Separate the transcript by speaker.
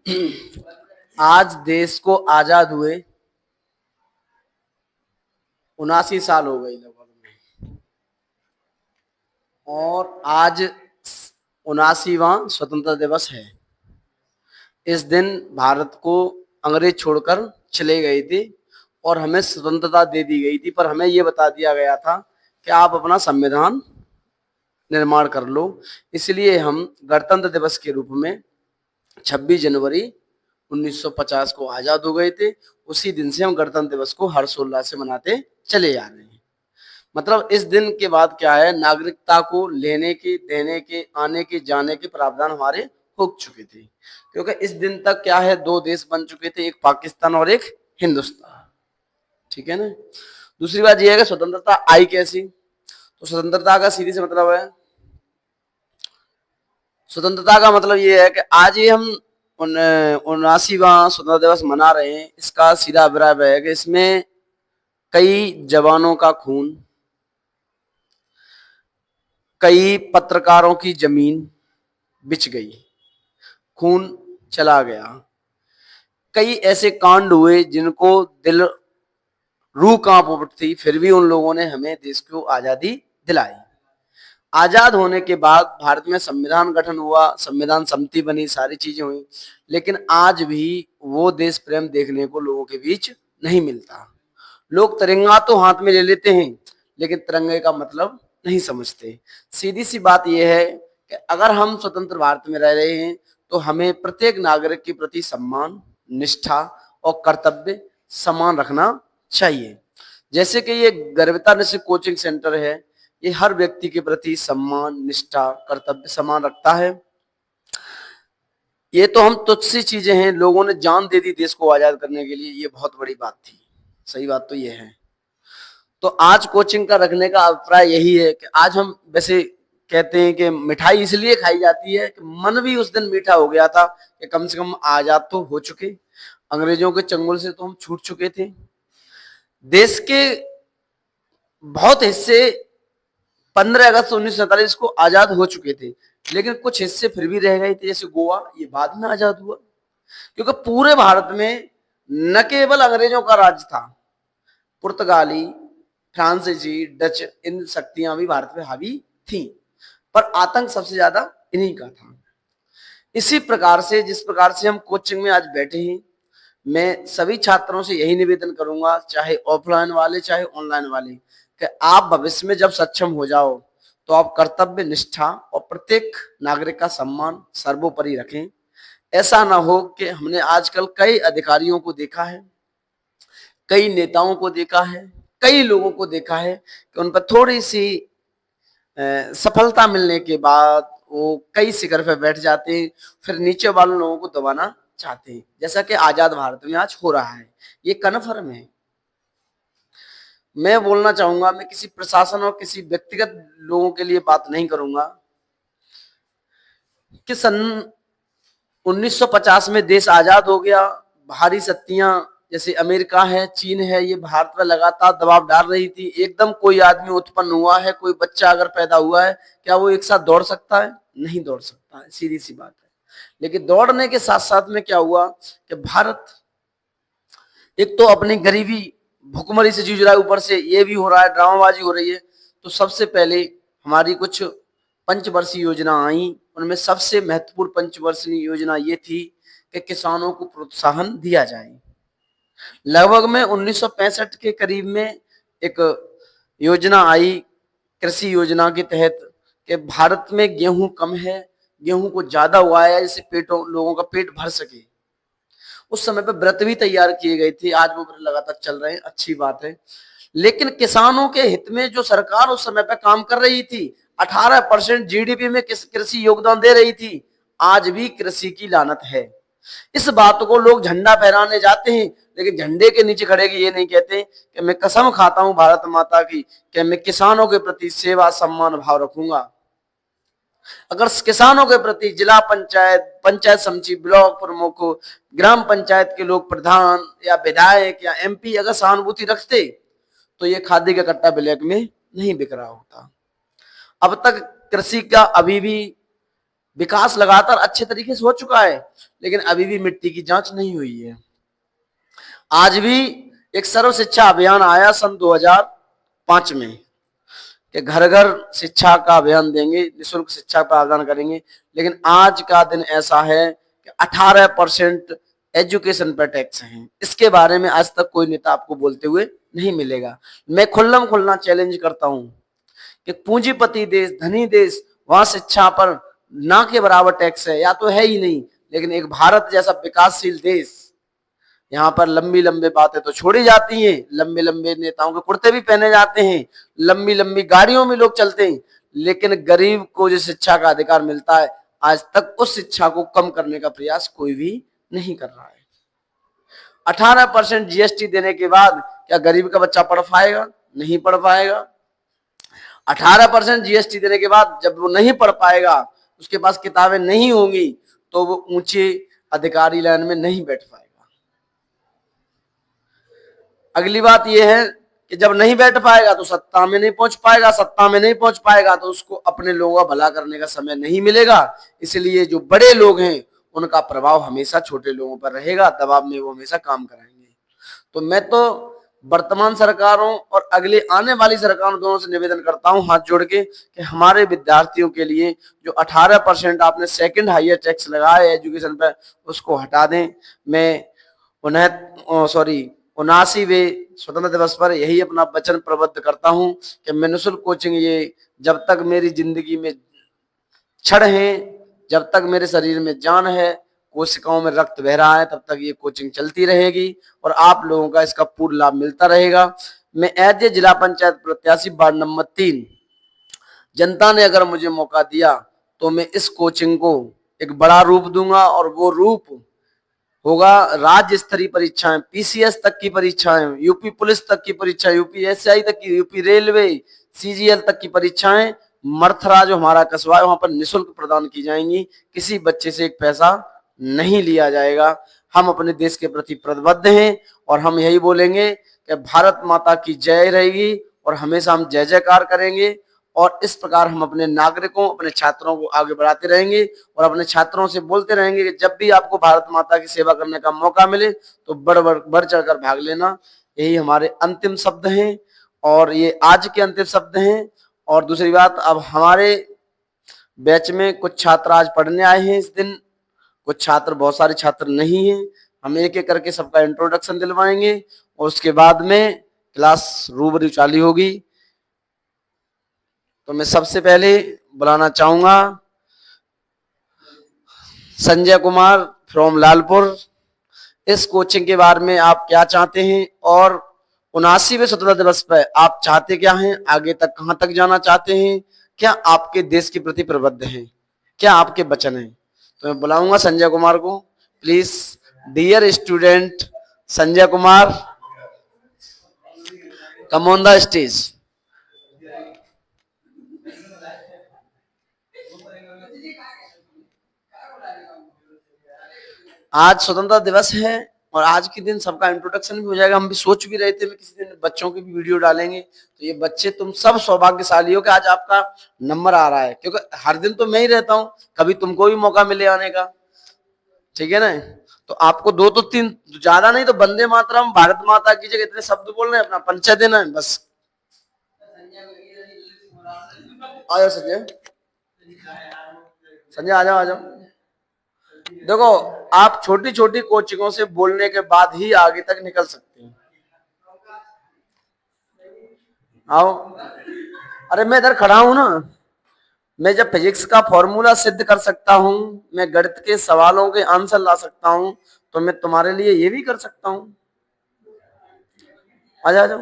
Speaker 1: आज देश को आजाद हुए 79 साल हो गई लगभग में। और आज 79वां स्वतंत्रता दिवस है। इस दिन भारत को अंग्रेज छोड़कर चले गए थे और हमें स्वतंत्रता दे दी गई थी, पर हमें यह बता दिया गया था कि आप अपना संविधान निर्माण कर लो। इसलिए हम गणतंत्र दिवस के रूप में 26 जनवरी 1950 को आजाद हो गए थे। उसी दिन से हम गणतंत्र दिवस को हर्षोल्लास से मनाते चले जा रहे हैं। मतलब इस दिन के बाद क्या है, नागरिकता को लेने के, देने के, आने के, जाने के प्रावधान हमारे हो चुके थे, क्योंकि इस दिन तक क्या है, दो देश बन चुके थे, एक पाकिस्तान और एक हिंदुस्तान। ठीक है ना। दूसरी बात यह है कि स्वतंत्रता आई कैसी। तो स्वतंत्रता का सीधी से मतलब है, स्वतंत्रता का मतलब ये है कि आज ही हम 79वां स्वतंत्रता दिवस मना रहे हैं। इसका सीधा अभिप्राय है कि इसमें कई जवानों का खून, कई पत्रकारों की जमीन बिछ गई, खून चला गया, कई ऐसे कांड हुए जिनको दिल रूह कांप उठती, फिर भी उन लोगों ने हमें देश को आजादी दिलाई। आजाद होने के बाद भारत में संविधान गठन हुआ, संविधान समिति बनी, सारी चीजें हुई, लेकिन आज भी वो देश प्रेम देखने को लोगों के बीच नहीं मिलता। लोग तिरंगा तो हाथ में ले लेते हैं, लेकिन तिरंगे का मतलब नहीं समझते। सीधी सी बात यह है कि अगर हम स्वतंत्र भारत में रह रहे हैं तो हमें प्रत्येक नागरिक के प्रति सम्मान, निष्ठा और कर्तव्य समान रखना चाहिए। जैसे कि ये गर्विता ऋषि कोचिंग सेंटर है, ये हर व्यक्ति के प्रति सम्मान, निष्ठा, कर्तव्य समान रखता है। ये तो हम तुच्छ सी चीजें हैं, लोगों ने जान दे दी देश को आजाद करने के लिए, ये बहुत बड़ी बात थी। सही बात तो ये है। तो आज कोचिंग का रखने का अभिप्राय यही है कि आज हम वैसे कहते हैं कि मिठाई इसलिए खाई जाती है कि मन भी उस दिन मीठा हो गया था कि कम से कम आजाद तो हो चुके, अंग्रेजों के चंगुल से तो हम छूट चुके थे। देश के बहुत हिस्से 15 अगस्त 1947 को आजाद हो चुके थे, लेकिन कुछ हिस्से फिर भी रह गए थे, जैसे गोवा, ये बाद में आजाद हुआ। क्योंकि पूरे भारत में न केवल अंग्रेजों का राज था, पुर्तगाली, फ्रांसीसी, डच, इन शक्तियां भी भारत में हावी थी, पर आतंक सबसे ज्यादा इन्हीं का था। इसी प्रकार से जिस प्रकार से हम कोचिंग में आज बैठे हैं, मैं सभी छात्रों से यही निवेदन करूंगा, चाहे ऑफलाइन वाले चाहे ऑनलाइन वाले, कि आप भविष्य में जब सक्षम हो जाओ तो आप कर्तव्य, निष्ठा और प्रत्येक नागरिक का सम्मान सर्वोपरि रखें। ऐसा ना हो कि हमने आजकल कई अधिकारियों को देखा है, कई नेताओं को देखा है, कई लोगों को देखा है कि उन पर थोड़ी सी सफलता मिलने के बाद वो कई शिखर पे बैठ जाते हैं, फिर नीचे वाले लोगों को दबाना चाहते हैं, जैसा कि आजाद भारत में आज हो रहा है। ये कन्फर्म है। मैं बोलना चाहूंगा, मैं किसी प्रशासन और किसी व्यक्तिगत लोगों के लिए बात नहीं करूंगा, कि सन 1950 में देश आजाद हो गया, बाहरी शक्तियां जैसे अमेरिका है, चीन है, ये भारत पर लगातार दबाव डाल रही थी। एकदम कोई आदमी उत्पन्न हुआ है, कोई बच्चा अगर पैदा हुआ है, क्या वो एक साथ दौड़ सकता है? नहीं दौड़ सकता है, सीधी सी बात है। लेकिन दौड़ने के साथ साथ में क्या हुआ कि भारत एक तो अपनी गरीबी, भुखमरी से जूझ रहा है, ऊपर से ये भी हो रहा है, ड्रामाबाजी हो रही है। तो सबसे पहले हमारी कुछ पंचवर्षीय योजना आई, उनमें सबसे महत्वपूर्ण पंचवर्षीय योजना ये थी कि किसानों को प्रोत्साहन दिया जाए। लगभग में 1965 के करीब में एक योजना आई, कृषि योजना के तहत, कि भारत में गेहूं कम है, गेहूं को ज्यादा उगाया जिससे पेटों लोगों का पेट भर सके। उस समय पे व्रत भी तैयार किए गए थे, आज वो व्रत लगातार चल रहे हैं, अच्छी बात है। लेकिन किसानों के हित में जो सरकार उस समय पे काम कर रही थी, 18% जीडीपी में कृषि योगदान दे रही थी, आज भी कृषि की लानत है। इस बात को लोग झंडा फहराने जाते हैं, लेकिन झंडे के नीचे खड़े के ये नहीं कहते कि मैं कसम खाता हूं भारत माता की कि मैं किसानों के प्रति सेवा, सम्मान भाव रखूंगा। अगर किसानों के प्रति जिला पंचायत, पंचायत समिति, ब्लॉक प्रमुख, ग्राम पंचायत के लोग, प्रधान या विधायक या एमपी अगर सहानुभूति रखते, तो ये खादी का कट्टा ब्लैक में नहीं बिक रहा होता। अब तक कृषि का अभी भी विकास लगातार अच्छे तरीके से हो चुका है, लेकिन अभी भी मिट्टी की जांच नहीं हुई है। आज भी एक सर्व शिक्षा अभियान आया सन 2005 में कि घर घर शिक्षा का अभियान देंगे, निःशुल्क शिक्षा प्रदान करेंगे, लेकिन आज का दिन ऐसा है कि 18% एजुकेशन पर टैक्स है। इसके बारे में आज तक कोई नेता आपको बोलते हुए नहीं मिलेगा। मैं खुल्लम खुल्ला चैलेंज करता हूं कि पूंजीपति देश, धनी देश, वहां शिक्षा पर ना के बराबर टैक्स है या तो है ही नहीं, लेकिन एक भारत जैसा विकासशील देश, यहाँ पर लंबी लंबी बातें तो छोड़ी जाती हैं, लंबे लंबे नेताओं के कुर्ते भी पहने जाते हैं, लंबी लंबी गाड़ियों में लोग चलते हैं, लेकिन गरीब को जो शिक्षा का अधिकार मिलता है, आज तक उस शिक्षा को कम करने का प्रयास कोई भी नहीं कर रहा है। 18% जीएसटी देने के बाद क्या गरीब का बच्चा पढ़ पाएगा? नहीं पढ़ पाएगा। 18% जीएसटी देने के बाद जब वो नहीं पढ़ पाएगा, उसके पास किताबें नहीं होंगी, तो वो ऊंचे अधिकारी लाइन में नहीं बैठ पाएगा। अगली बात यह है कि जब नहीं बैठ पाएगा तो सत्ता में नहीं पहुंच पाएगा, सत्ता में नहीं पहुंच पाएगा तो उसको अपने लोगों का भला करने का समय नहीं मिलेगा। इसलिए जो बड़े लोग हैं उनका प्रभाव हमेशा छोटे लोगों पर रहेगा, दबाव में वो हमेशा काम कराएंगे। तो मैं तो वर्तमान सरकारों और अगले आने वाली सरकारों दोनों से निवेदन करता हूं हाथ जोड़ के कि हमारे विद्यार्थियों के लिए जो 18% आपने सेकंड हाईएस्ट टैक्स लगाया है एजुकेशन पर, उसको हटा दें। मैं 79वें स्वतंत्रता दिवस पर यही अपना वचन प्रबद्ध करता हूं कि मैं निःशुल्क कोचिंग, ये जब तक मेरी जिंदगी में क्षण है, जब तक मेरे शरीर में जान है, कोशिकाओं में रक्त बह रहा है, तब तक ये कोचिंग चलती रहेगी और आप लोगों का इसका पूर्ण लाभ मिलता रहेगा। मैं एज ए जिला पंचायत प्रत्याशी वार्ड नंबर 3, जनता ने अगर मुझे मौका दिया तो मैं इस कोचिंग को एक बड़ा रूप दूंगा और वो रूप होगा राज्य स्तरीय परीक्षाएं, पीसीएस तक की परीक्षाएं, यूपी पुलिस तक की परीक्षा, यूपी एसआई तक की, यूपी रेलवे, सीजीएल तक की परीक्षाएं मर्थरा जो हमारा कस्बा है वहां पर निःशुल्क प्रदान की जाएंगी। किसी बच्चे से एक पैसा नहीं लिया जाएगा। हम अपने देश के प्रति प्रतिबद्ध हैं और हम यही बोलेंगे कि भारत माता की जय रहेगी और हमेशा हम जय जयकार करेंगे और इस प्रकार हम अपने नागरिकों, अपने छात्रों को आगे बढ़ाते रहेंगे और अपने छात्रों से बोलते रहेंगे कि जब भी आपको भारत माता की सेवा करने का मौका मिले तो बढ़ चढ़कर भाग लेना। यही हमारे अंतिम शब्द हैं और ये आज के अंतिम शब्द हैं। और दूसरी बात, अब हमारे बैच में कुछ छात्र आज पढ़ने आए हैं इस दिन, कुछ छात्र, बहुत सारे छात्र नहीं हैं। हम एक एक करके सबका इंट्रोडक्शन दिलवाएंगे और उसके बाद में क्लास रूबरू चालू होगी। तो मैं सबसे पहले बुलाना चाहूंगा संजय कुमार फ्रॉम लालपुर। इस कोचिंग के बारे में आप क्या चाहते हैं और 79वें स्वतंत्रता दिवस पर आप चाहते क्या हैं, आगे तक कहां तक जाना चाहते हैं, क्या आपके देश के प्रति प्रतिबद्ध हैं, क्या आपके वचन हैं? तो मैं बुलाऊंगा संजय कुमार को। Please dear student Sanjay Kumar, come on the stage. आज स्वतंत्रता दिवस है और आज के दिन सबका इंट्रोडक्शन भी हो जाएगा। हम भी सोच भी रहे थे मैं किसी दिन बच्चों की भी वीडियो डालेंगे। तो ये बच्चे तुम सब सौभाग्यशाली हो कि आज आपका नंबर आ रहा है, क्योंकि हर दिन तो मैं ही रहता हूँ, कभी तुमको भी मौका मिले आने का, ठीक है ना? तो आपको 2 तो 3, ज्यादा नहीं तो वंदे मातरम, भारत माता की जगह इतने शब्द बोल रहे हैं, अपना परिचय देना है बस। आ जाओ संजय, संजय आ जाओ, आ जाओ। देखो, आप छोटी छोटी कोचिंगों से बोलने के बाद ही आगे तक निकल सकते हैं। आओ। अरे मैं इधर खड़ा हूं ना, मैं जब फिजिक्स का फॉर्मूला सिद्ध कर सकता हूं, मैं गणित के सवालों के आंसर ला सकता हूं, तो मैं तुम्हारे लिए ये भी कर सकता हूं। आ जाओ।